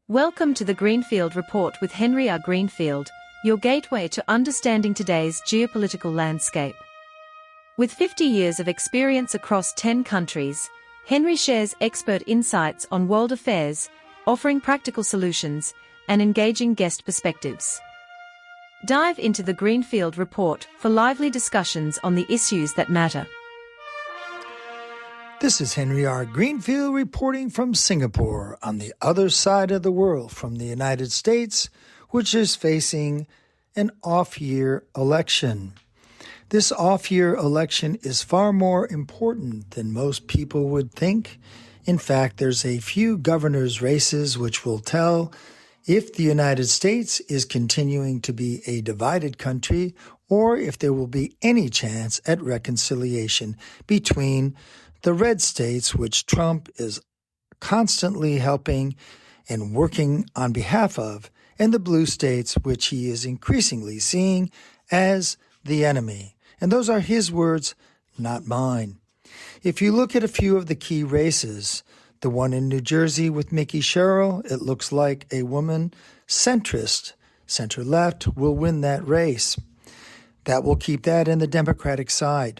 Welcome to the Greenfield Report with Henry R. Greenfield, your gateway to understanding today's geopolitical landscape. With 50 years of experience across 10 countries, Henry shares expert insights on world affairs, offering practical solutions and engaging guest perspectives. Dive into the Greenfield Report for lively discussions on the issues that matter. This is Henry R. Greenfield reporting from Singapore on the other side of the world from the United States, which is facing an off-year election. This off-year election is far more important than most people would think. In fact, there's a few governors' races which will tell if the United States is continuing to be a divided country or if there will be any chance at reconciliation between the red states, which Trump is constantly helping and working on behalf of, and the blue states, which he is increasingly seeing as the enemy. And those are his words, not mine. If you look at a few of the key races, the one in New Jersey with Mickey Sherrill, it looks like a woman centrist, center-left, will win that race. That will keep that in the Democratic side.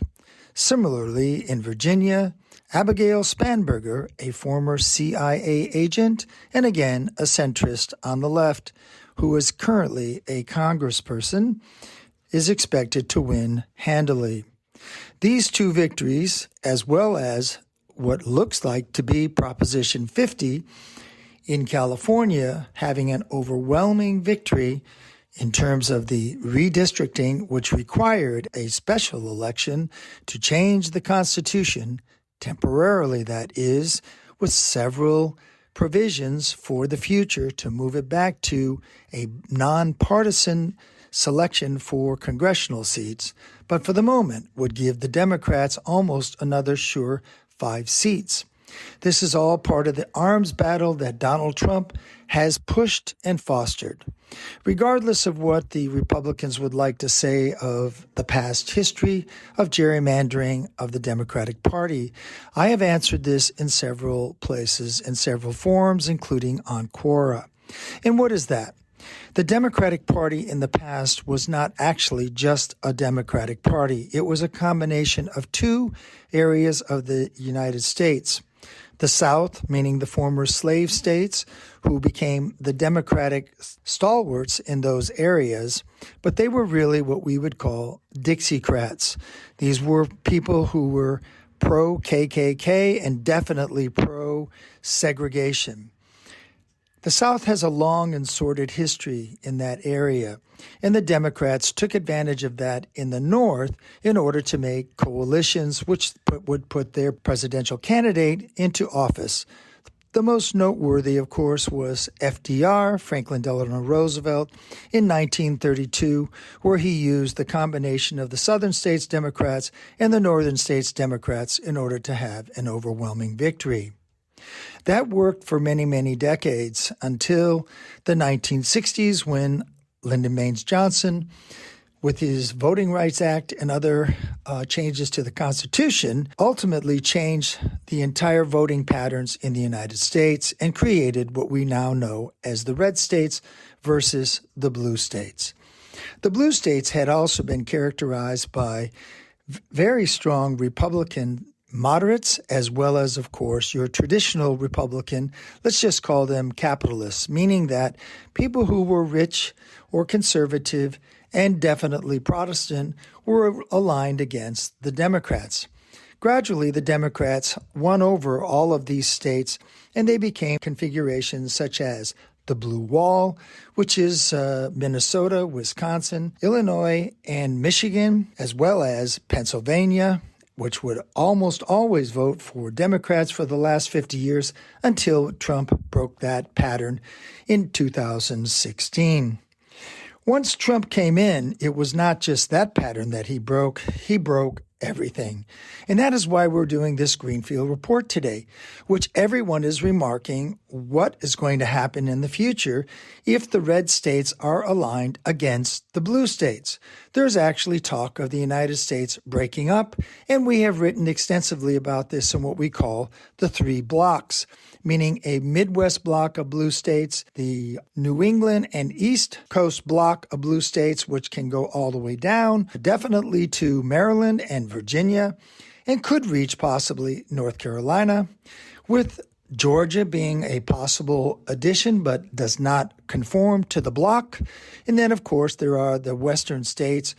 Similarly, in Virginia, Abigail Spanberger, a former CIA agent and again a centrist on the left, who is currently a congressperson, is expected to win handily. These two victories, as well as what looks like to be Proposition 50 in California, having an overwhelming victory in terms of the redistricting, which required a special election to change the Constitution, temporarily that is, with several provisions for the future to move it back to a nonpartisan selection for congressional seats, but for the moment would give the Democrats almost another sure 5 seats. This is all part of the arms battle that Donald Trump has pushed and fostered. Regardless of what the Republicans would like to say of the past history of gerrymandering of the Democratic Party, I have answered this in several places, in several forums, including on Quora. And what is that? The Democratic Party in the past was not actually just a Democratic Party. It was a combination of two areas of the United States. The South, meaning the former slave states, who became the Democratic stalwarts in those areas, but they were really what we would call Dixiecrats. These were people who were pro-KKK and definitely pro-segregation. The South has a long and sordid history in that area, and the Democrats took advantage of that in the North in order to make coalitions which would put their presidential candidate into office. The most noteworthy, of course, was FDR, Franklin Delano Roosevelt, in 1932, where he used the combination of the Southern States Democrats and the Northern States Democrats in order to have an overwhelming victory. That worked for many, many decades until the 1960s when Lyndon Baines Johnson, with his Voting Rights Act and other changes to the Constitution, ultimately changed the entire voting patterns in the United States and created what we now know as the red states versus the blue states. The blue states had also been characterized by very strong Republican moderates, as well as, of course, your traditional Republican, let's just call them capitalists, meaning that people who were rich or conservative and definitely Protestant were aligned against the Democrats. Gradually, the Democrats won over all of these states, and they became configurations such as the Blue Wall, which is Minnesota, Wisconsin, Illinois, and Michigan, as well as Pennsylvania, which would almost always vote for Democrats for the last 50 years until Trump broke that pattern in 2016. Once Trump came in, it was not just that pattern that he broke everything. And that is why we're doing this Greenfield Report today, which everyone is remarking what is going to happen in the future if the red states are aligned against the blue states. There's actually talk of the United States breaking up, and we have written extensively about this in what we call the three blocs, meaning a Midwest bloc of blue states, the New England and East Coast bloc of blue states, which can go all the way down, definitely to Maryland and Virginia, and could reach possibly North Carolina, with Georgia being a possible addition but does not conform to the bloc. And then, of course, there are the western states,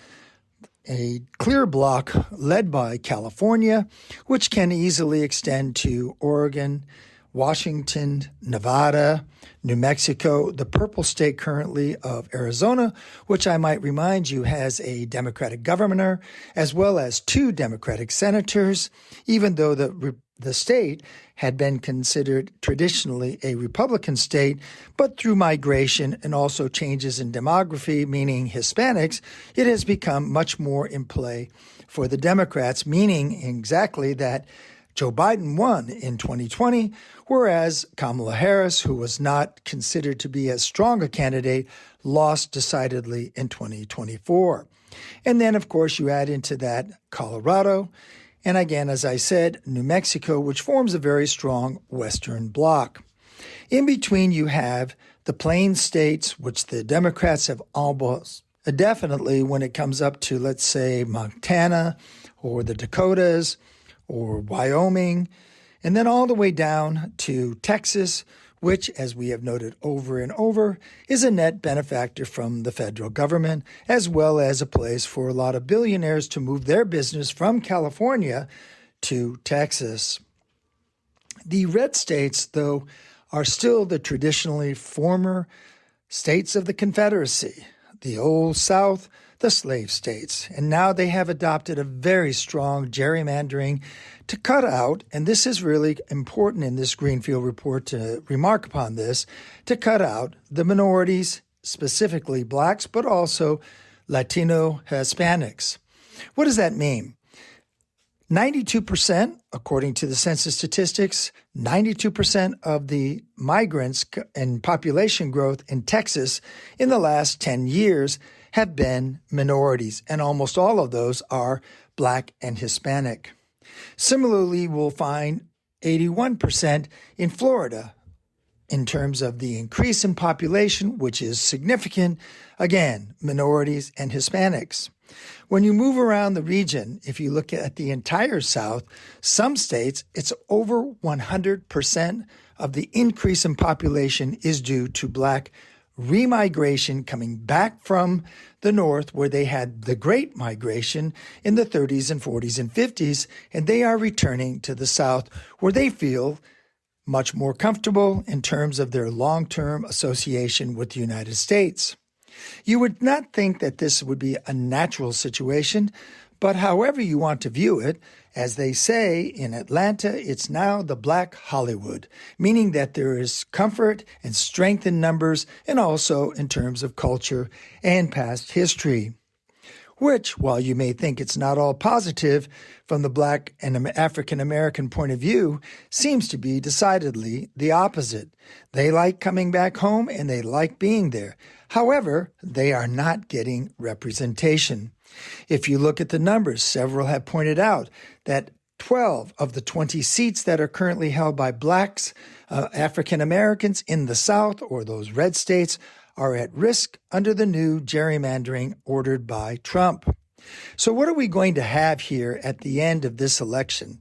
a clear bloc led by California, which can easily extend to Oregon, Washington, Nevada, New Mexico, the purple state currently of Arizona, which I might remind you has a Democratic governor, as well as 2 Democratic senators, even though the state had been considered traditionally a Republican state, but through migration and also changes in demography, meaning Hispanics, it has become much more in play for the Democrats, meaning exactly that Joe Biden won in 2020, whereas Kamala Harris, who was not considered to be as strong a candidate, lost decidedly in 2024. And then, of course, you add into that Colorado, and again, as I said, New Mexico, which forms a very strong Western bloc. In between, you have the Plains states, which the Democrats have almost definitely, when it comes up to, let's say, Montana or the Dakotas or Wyoming, and then all the way down to Texas, which, as we have noted over and over, is a net benefactor from the federal government, as well as a place for a lot of billionaires to move their business from California to Texas. The red states, though, are still the traditionally former states of the Confederacy, the Old South, the slave states, and now they have adopted a very strong gerrymandering to cut out, and this is really important in this Greenfield report to remark upon this, to cut out the minorities, specifically blacks, but also Latino Hispanics. What does that mean? 92%, according to the census statistics, 92% of the migrants and population growth in Texas in the last 10 years have been minorities, and almost all of those are black and Hispanic. Similarly, we'll find 81% in Florida in terms of the increase in population, which is significant, again, minorities and Hispanics. When you move around the region, if you look at the entire South, some states, it's over 100% of the increase in population is due to black remigration coming back from the North, where they had the Great Migration in the 30s and 40s and 50s, and they are returning to the South, where they feel much more comfortable in terms of their long-term association with the United States. You would not think that this would be a natural situation, but however you want to view it, as they say in Atlanta, it's now the Black Hollywood, meaning that there is comfort and strength in numbers and also in terms of culture and past history, which, while you may think it's not all positive from the Black and African American point of view, seems to be decidedly the opposite. They like coming back home and they like being there. However, they are not getting representation. If you look at the numbers, several have pointed out that 12 of the 20 seats that are currently held by blacks, African Americans in the South or those red states are at risk under the new gerrymandering ordered by Trump. So what are we going to have here at the end of this election?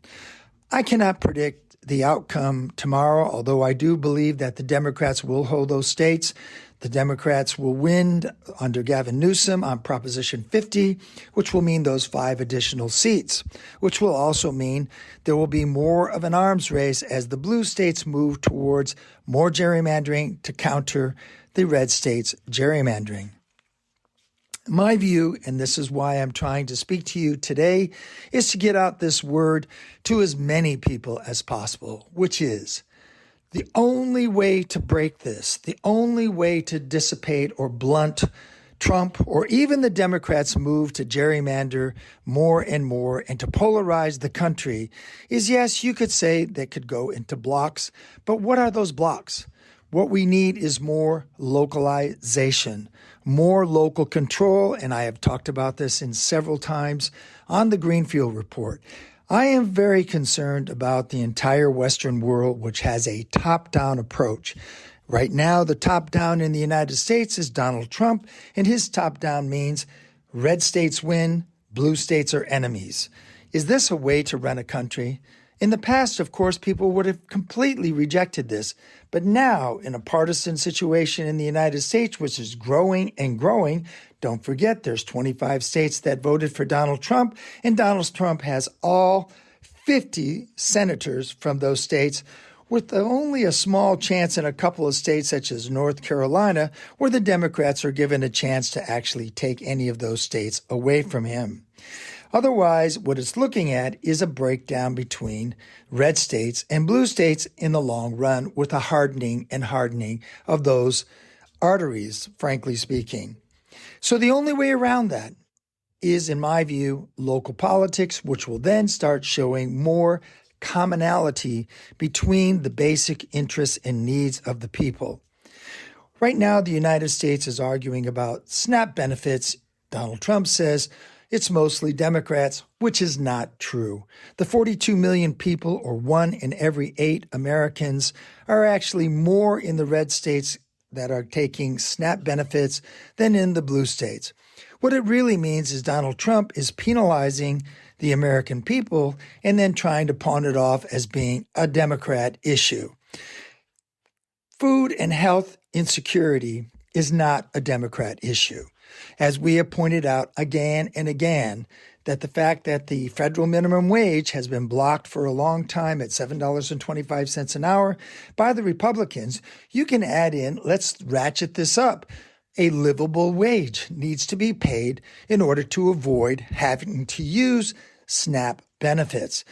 I cannot predict the outcome tomorrow, although I do believe that the Democrats will hold those states. The Democrats will win under Gavin Newsom on Proposition 50, which will mean those 5 additional seats, which will also mean there will be more of an arms race as the blue states move towards more gerrymandering to counter the red states' gerrymandering. My view, and this is why I'm trying to speak to you today, is to get out this word to as many people as possible, which is the only way to break this, the only way to dissipate or blunt Trump or even the Democrats' move to gerrymander more and more and to polarize the country is, yes, you could say they could go into blocks, but what are those blocks? What we need is more localization, more local control, and I have talked about this in several times on the Greenfield Report. I am very concerned about the entire Western world, which has a top-down approach. Right now, the top-down in the United States is Donald Trump, and his top-down means red states win, blue states are enemies. Is this a way to run a country? In the past, of course, people would have completely rejected this. But now, in a partisan situation in the United States, which is growing and growing, don't forget there's 25 states that voted for Donald Trump, and Donald Trump has all 50 senators from those states, with only a small chance in a couple of states such as North Carolina, where the Democrats are given a chance to actually take any of those states away from him. Otherwise, what it's looking at is a breakdown between red states and blue states in the long run, with a hardening and hardening of those arteries, frankly speaking. So the only way around that is, in my view, local politics, which will then start showing more commonality between the basic interests and needs of the people. Right now, the United States is arguing about SNAP benefits. Donald Trump says it's mostly Democrats, which is not true. The 42 million people, or 1 in every 8 Americans, are actually more in the red states that are taking SNAP benefits than in the blue states. What it really means is Donald Trump is penalizing the American people and then trying to pawn it off as being a Democrat issue. Food and health insecurity is not a Democrat issue. As we have pointed out again and again, that the fact that the federal minimum wage has been blocked for a long time at $7.25 an hour by the Republicans, you can add in, let's ratchet this up. A livable wage needs to be paid in order to avoid having to use SNAP benefits.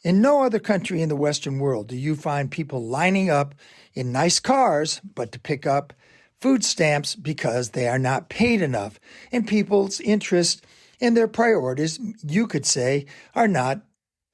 In no other country in the Western world do you find people lining up in nice cars, but to pick up food stamps because they are not paid enough. And people's interests and their priorities, you could say, are not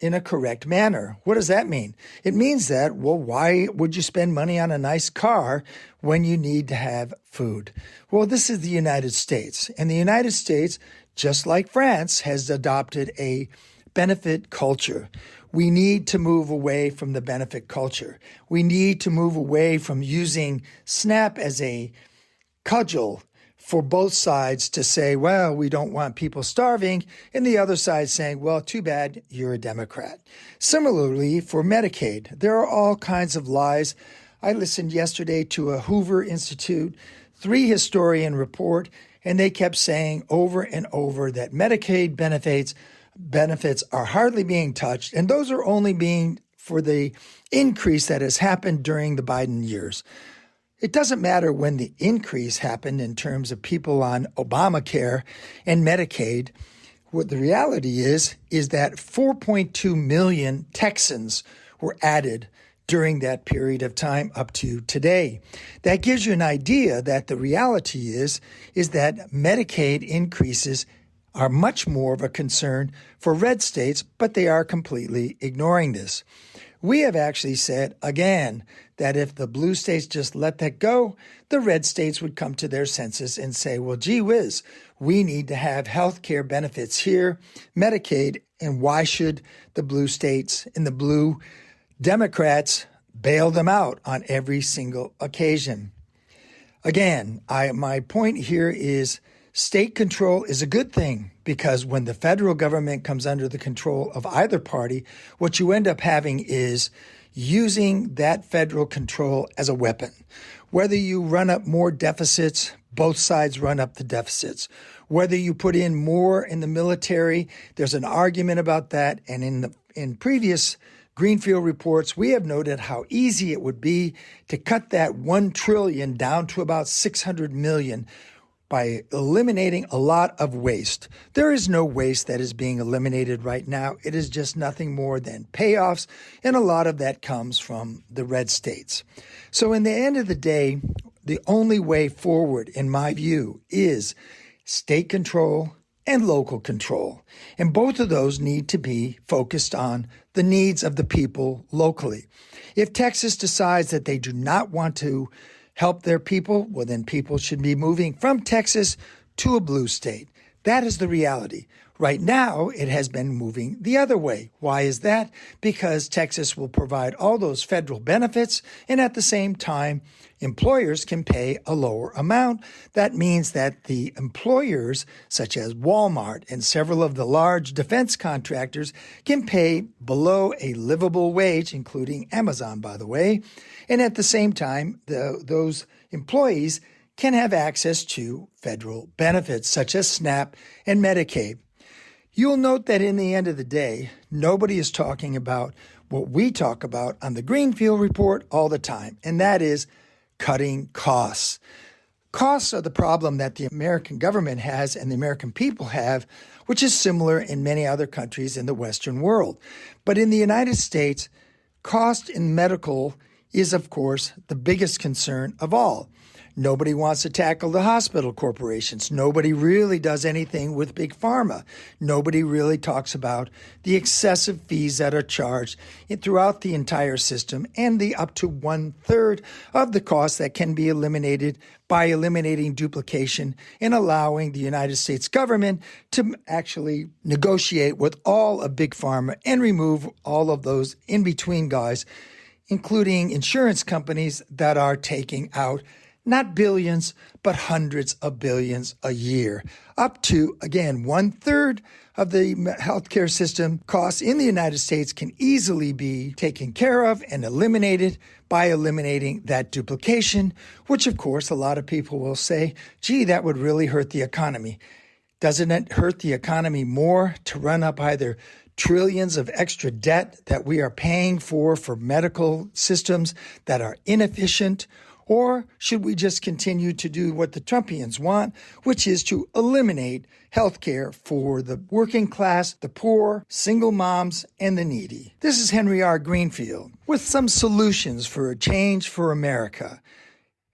in a correct manner. What does that mean? It means that, well, why would you spend money on a nice car when you need to have food? Well, this is the United States. And the United States, just like France, has adopted a benefit culture. We need to move away from the benefit culture. We need to move away from using SNAP as a cudgel for both sides to say, well, we don't want people starving, and the other side saying, well, too bad, you're a Democrat. Similarly, for Medicaid, there are all kinds of lies. I listened yesterday to a Hoover Institute 3 historian report, and they kept saying over and over that Medicaid benefits are hardly being touched, and those are only being for the increase that has happened during the Biden years. It doesn't matter when the increase happened in terms of people on Obamacare and Medicaid. What the reality is that 4.2 million Texans were added during that period of time up to today. That gives you an idea that the reality is that Medicaid increases are much more of a concern for red states, but they are completely ignoring this. We have actually said, again, that if the blue states just let that go, the red states would come to their senses and say, well, gee whiz, we need to have health care benefits here, Medicaid, and why should the blue states and the blue Democrats bail them out on every single occasion? Again, my point here is state control is a good thing, because when the federal government comes under the control of either party, what you end up having is using that federal control as a weapon. Whether you run up more deficits, both sides run up the deficits. Whether you put in more in the military, there's an argument about that. And in previous Greenfield reports, we have noted how easy it would be to cut that $1 trillion down to about $600 million by eliminating a lot of waste. There is no waste that is being eliminated right now. It is just nothing more than payoffs, and a lot of that comes from the red states. So in the end of the day, the only way forward, in my view, is state control and local control. And both of those need to be focused on the needs of the people locally. If Texas decides that they do not want to help their people, well, then people should be moving from Texas to a blue state. That is the reality. Right now, it has been moving the other way. Why is that? Because Texas will provide all those federal benefits, and at the same time, employers can pay a lower amount. That means that the employers, such as Walmart and several of the large defense contractors, can pay below a livable wage, including Amazon, by the way. And at the same time, those employees can have access to federal benefits, such as SNAP and Medicaid. You'll note that in the end of the day, nobody is talking about what we talk about on the Greenfield Report all the time, and that is cutting costs. Costs are the problem that the American government has and the American people have, which is similar in many other countries in the Western world. But in the United States, cost in medical is, of course, the biggest concern of all. Nobody wants to tackle the hospital corporations. Nobody really does anything with big pharma. Nobody really talks about the excessive fees that are charged throughout the entire system and the up to 1/3 of the cost that can be eliminated by eliminating duplication and allowing the United States government to actually negotiate with all of big pharma and remove all of those in-between guys, including insurance companies that are taking out not billions, but hundreds of billions a year. Up to, again, 1/3 of the healthcare system costs in the United States can easily be taken care of and eliminated by eliminating that duplication, which, of course, a lot of people will say, gee, that would really hurt the economy. Doesn't it hurt the economy more to run up either trillions of extra debt that we are paying for medical systems that are inefficient? Or should we just continue to do what the Trumpians want, which is to eliminate health care for the working class, the poor, single moms, and the needy? This is Henry R. Greenfield with some solutions for a change for America,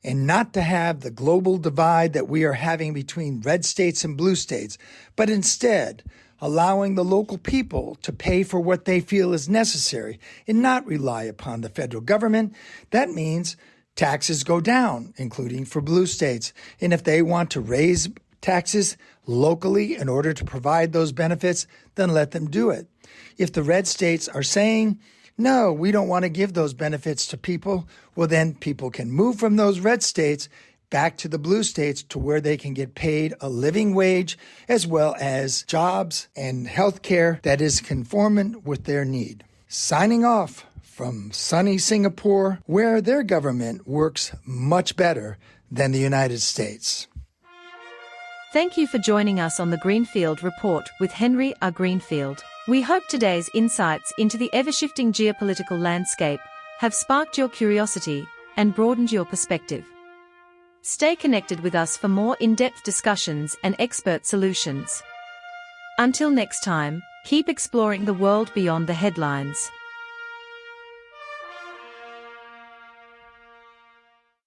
and not to have the global divide that we are having between red states and blue states, but instead allowing the local people to pay for what they feel is necessary and not rely upon the federal government. That means taxes go down, including for blue states. And if they want to raise taxes locally in order to provide those benefits, then let them do it. If the red states are saying, no, we don't want to give those benefits to people, well, then people can move from those red states back to the blue states to where they can get paid a living wage as well as jobs and health care that is conformant with their need. Signing off from sunny Singapore, where their government works much better than the United States. Thank you for joining us on the Greenfield Report with Henry R. Greenfield. We hope today's insights into the ever-shifting geopolitical landscape have sparked your curiosity and broadened your perspective. Stay connected with us for more in-depth discussions and expert solutions. Until next time, keep exploring the world beyond the headlines.